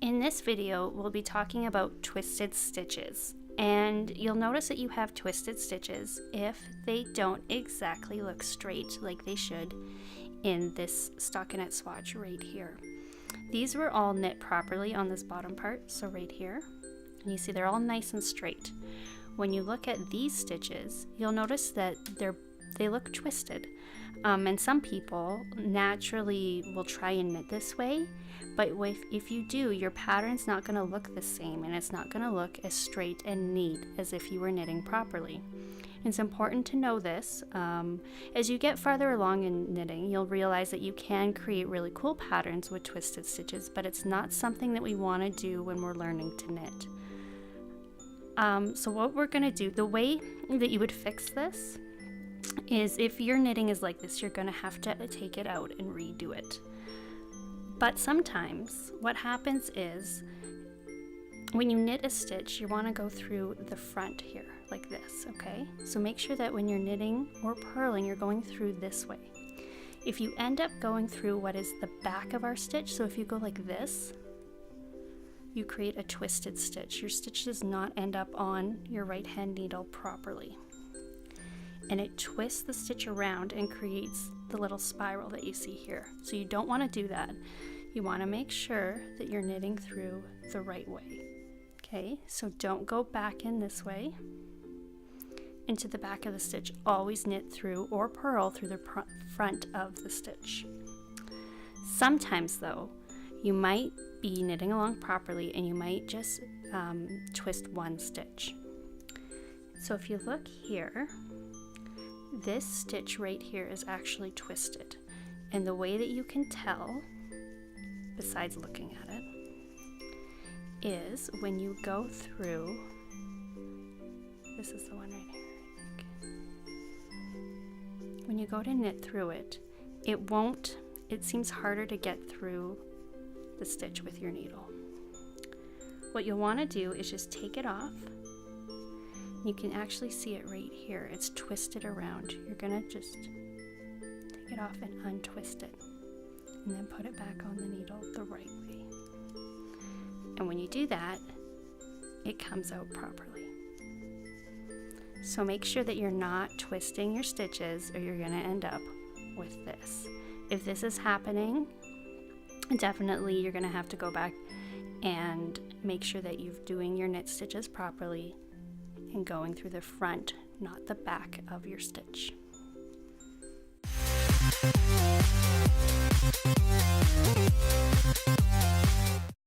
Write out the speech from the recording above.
In this video, we'll be talking about twisted stitches, and you'll notice that you have twisted stitches if they don't exactly look straight like they should in this stockinette swatch right here. These were all knit properly on this bottom part, so right here, and you see they're all nice and straight. When you look at these stitches, you'll notice that they look twisted. And some people naturally will try and knit this way, but if you do, your pattern's not going to look the same, and it's not going to look as straight and neat as if you were knitting properly. It's important to know this. As you get farther along in knitting, you'll realize that you can create really cool patterns with twisted stitches, but it's not something that we want to do when we're learning to knit. So what we're going to do, the way that you would fix this is if your knitting is like this, you're going to have to take it out and redo it. But sometimes what happens is when you knit a stitch, you want to go through the front here like this, okay? So make sure that when you're knitting or purling, you're going through this way. If you end up going through what is the back of our stitch, so if you go like this, you create a twisted stitch. Your stitch does not end up on your right hand needle properly. And it twists the stitch around and creates the little spiral that you see here. So you don't want to do that. You want to make sure that you're knitting through the right way. Okay, so don't go back in this way into the back of the stitch. Always knit through or purl through the front of the stitch. Sometimes though, you might be knitting along properly and you might just twist one stitch. So if you look here, this stitch right here is actually twisted, and the way that you can tell, besides looking at it, is when you go through, this is the one right here, I think. When you go to knit through it, it seems harder to get through the stitch with your needle. What you'll want to do is just take it off. You can actually see it right here. It's twisted around. You're gonna just take it off and untwist it, and then put it back on the needle the right way. And when you do that, it comes out properly. So make sure that you're not twisting your stitches or you're gonna end up with this. If this is happening, definitely you're gonna have to go back and make sure that you're doing your knit stitches properly and going through the front, not the back of your stitch.